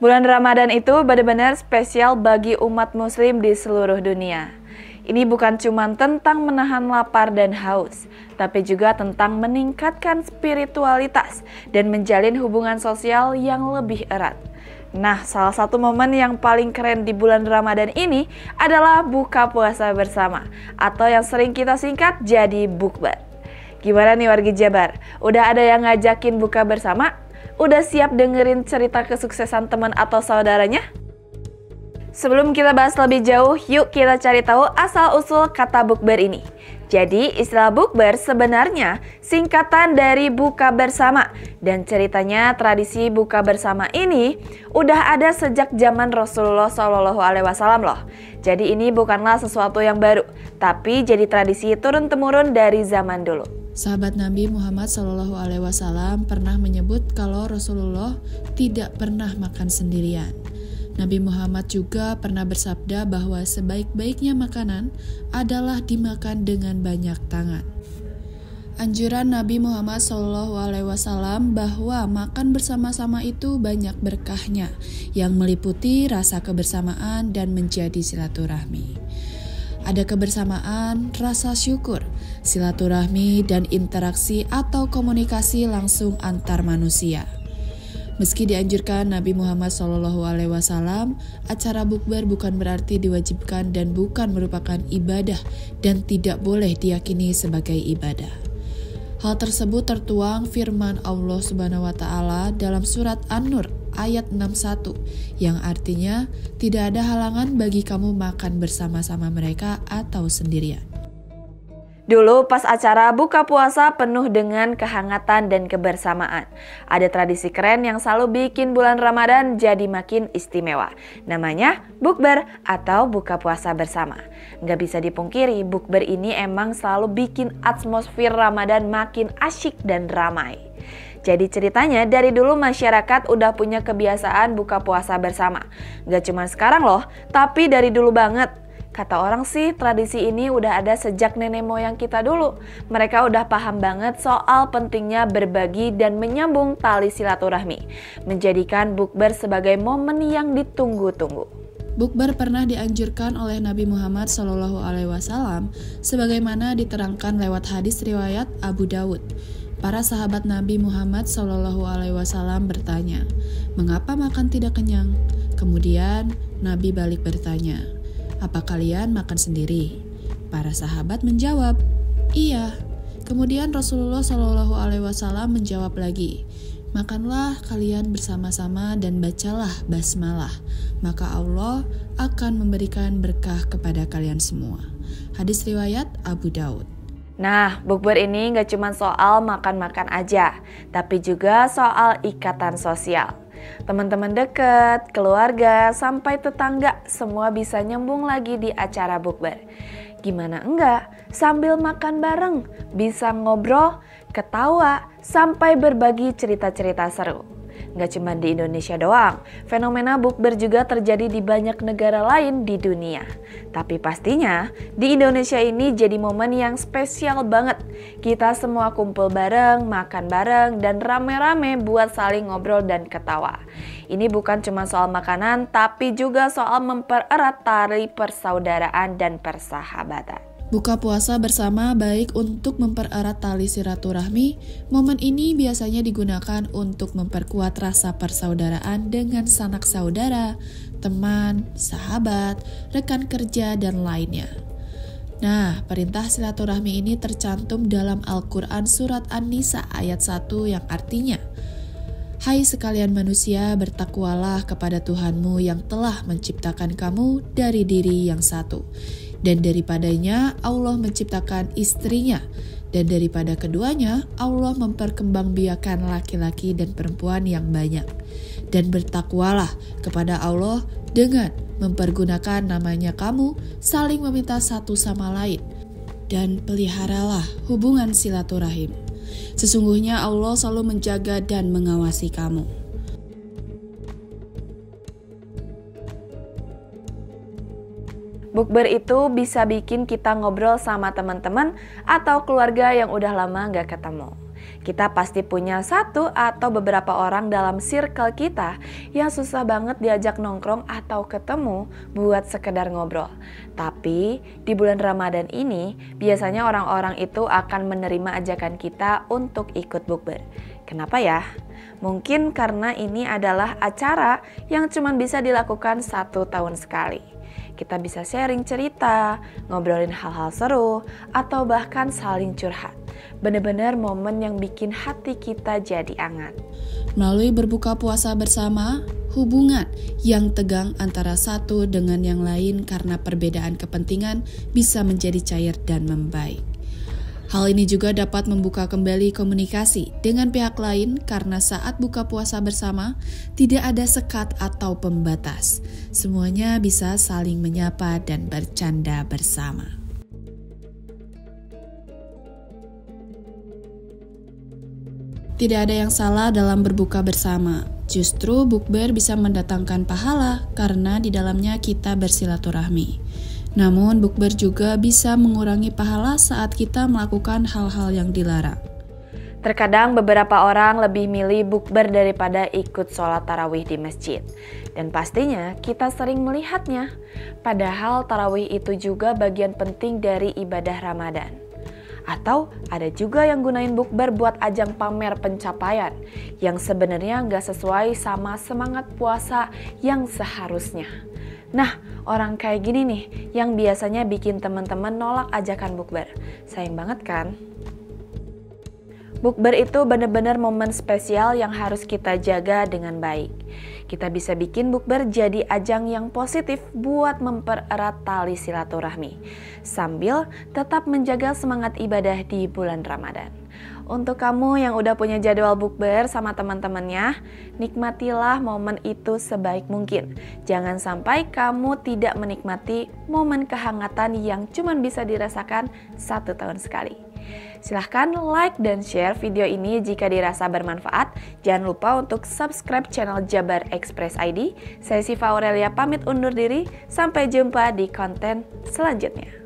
Bulan Ramadan itu benar-benar spesial bagi umat muslim di seluruh dunia. Ini bukan cuma tentang menahan lapar dan haus, tapi juga tentang meningkatkan spiritualitas dan menjalin hubungan sosial yang lebih erat. Nah, salah satu momen yang paling keren di bulan Ramadan ini adalah buka puasa bersama, atau yang sering kita singkat jadi bukber. Gimana nih warga Jabar? Udah ada yang ngajakin buka bersama? Udah siap dengerin cerita kesuksesan teman atau saudaranya? Sebelum kita bahas lebih jauh, yuk kita cari tahu asal-usul kata bukber ini. Jadi istilah bukber sebenarnya singkatan dari buka bersama. Dan ceritanya tradisi buka bersama ini udah ada sejak zaman Rasulullah SAW loh. Jadi ini bukanlah sesuatu yang baru, tapi jadi tradisi turun-temurun dari zaman dulu. Sahabat Nabi Muhammad SAW pernah menyebut kalau Rasulullah tidak pernah makan sendirian. Nabi Muhammad juga pernah bersabda bahwa sebaik-baiknya makanan adalah dimakan dengan banyak tangan. Anjuran Nabi Muhammad SAW bahwa makan bersama-sama itu banyak berkahnya, yang meliputi rasa kebersamaan dan menjadi silaturahmi. Ada kebersamaan, rasa syukur, silaturahmi, dan interaksi atau komunikasi langsung antar manusia. Meski dianjurkan Nabi Muhammad SAW, acara bukber bukan berarti diwajibkan dan bukan merupakan ibadah dan tidak boleh diyakini sebagai ibadah. Hal tersebut tertuang firman Allah Subhanahu wa Ta'ala dalam surat An-Nur ayat 61 yang artinya tidak ada halangan bagi kamu makan bersama-sama mereka atau sendirian. Dulu pas acara buka puasa penuh dengan kehangatan dan kebersamaan. Ada tradisi keren yang selalu bikin bulan Ramadan jadi makin istimewa. Namanya bukber atau buka puasa bersama. Nggak bisa dipungkiri, bukber ini emang selalu bikin atmosfer Ramadan makin asyik dan ramai. Jadi ceritanya dari dulu masyarakat udah punya kebiasaan buka puasa bersama. Nggak cuma sekarang loh, tapi dari dulu banget. Kata orang sih tradisi ini udah ada sejak nenek moyang kita dulu. Mereka udah paham banget soal pentingnya berbagi dan menyambung tali silaturahmi. Menjadikan bukber sebagai momen yang ditunggu-tunggu. Bukber pernah dianjurkan oleh Nabi Muhammad SAW sebagaimana diterangkan lewat hadis riwayat Abu Dawud. Para sahabat Nabi Muhammad SAW bertanya, "Mengapa makan tidak kenyang?" Kemudian Nabi balik bertanya, "Apa kalian makan sendiri?" Para sahabat menjawab, "Iya." Kemudian Rasulullah SAW menjawab lagi, "Makanlah kalian bersama-sama dan bacalah basmalah, maka Allah akan memberikan berkah kepada kalian semua." Hadis riwayat Abu Dawud. Nah, bukber ini gak cuma soal makan-makan aja, tapi juga soal ikatan sosial. Teman-teman deket, keluarga, sampai tetangga semua bisa nyambung lagi di acara bukber. Gimana enggak? Sambil makan bareng, bisa ngobrol, ketawa, sampai berbagi cerita-cerita seru. Nggak cuma di Indonesia doang, fenomena bukber juga terjadi di banyak negara lain di dunia. Tapi pastinya di Indonesia ini jadi momen yang spesial banget. Kita semua kumpul bareng, makan bareng, dan rame-rame buat saling ngobrol dan ketawa. Ini bukan cuma soal makanan, tapi juga soal mempererat tali persaudaraan dan persahabatan. Buka puasa bersama baik untuk mempererat tali silaturahmi. Momen ini biasanya digunakan untuk memperkuat rasa persaudaraan dengan sanak saudara, teman, sahabat, rekan kerja, dan lainnya. Nah, perintah silaturahmi ini tercantum dalam Al-Quran Surat An-Nisa ayat 1 yang artinya, "Hai sekalian manusia, bertakwalah kepada Tuhanmu yang telah menciptakan kamu dari diri yang satu. Dan daripadanya Allah menciptakan istrinya, dan daripada keduanya Allah memperkembangbiakan laki-laki dan perempuan yang banyak. Dan bertakwalah kepada Allah dengan mempergunakan namanya kamu saling meminta satu sama lain. Dan peliharalah hubungan silaturahim. Sesungguhnya Allah selalu menjaga dan mengawasi kamu." Bukber itu bisa bikin kita ngobrol sama teman-teman atau keluarga yang udah lama gak ketemu. Kita pasti punya satu atau beberapa orang dalam circle kita yang susah banget diajak nongkrong atau ketemu buat sekedar ngobrol. Tapi di bulan Ramadan ini biasanya orang-orang itu akan menerima ajakan kita untuk ikut bukber. Kenapa ya? Mungkin karena ini adalah acara yang cuma bisa dilakukan 1 tahun sekali. Kita bisa sharing cerita, ngobrolin hal-hal seru, atau bahkan saling curhat. Benar-benar momen yang bikin hati kita jadi hangat. Melalui berbuka puasa bersama, hubungan yang tegang antara satu dengan yang lain karena perbedaan kepentingan bisa menjadi cair dan membaik. Hal ini juga dapat membuka kembali komunikasi dengan pihak lain karena saat buka puasa bersama tidak ada sekat atau pembatas. Semuanya bisa saling menyapa dan bercanda bersama. Tidak ada yang salah dalam berbuka bersama. Justru bukber bisa mendatangkan pahala karena di dalamnya kita bersilaturahmi. Namun bukber juga bisa mengurangi pahala saat kita melakukan hal-hal yang dilarang. Terkadang beberapa orang lebih milih bukber daripada ikut sholat tarawih di masjid. Dan pastinya kita sering melihatnya. Padahal tarawih itu juga bagian penting dari ibadah Ramadan. Atau ada juga yang gunain bukber buat ajang pamer pencapaian yang sebenarnya nggak sesuai sama semangat puasa yang seharusnya. Nah, orang kayak gini nih yang biasanya bikin teman-teman nolak ajakan bukber. Sayang banget kan? Bukber itu benar-benar momen spesial yang harus kita jaga dengan baik. Kita bisa bikin bukber jadi ajang yang positif buat mempererat tali silaturahmi, sambil tetap menjaga semangat ibadah di bulan Ramadan. Untuk kamu yang udah punya jadwal bukber sama teman-temannya, nikmatilah momen itu sebaik mungkin. Jangan sampai kamu tidak menikmati momen kehangatan yang cuma bisa dirasakan 1 tahun sekali. Silahkan like dan share video ini jika dirasa bermanfaat. Jangan lupa untuk subscribe channel Jabar Express ID. Saya Siva Aurelia pamit undur diri. Sampai jumpa di konten selanjutnya.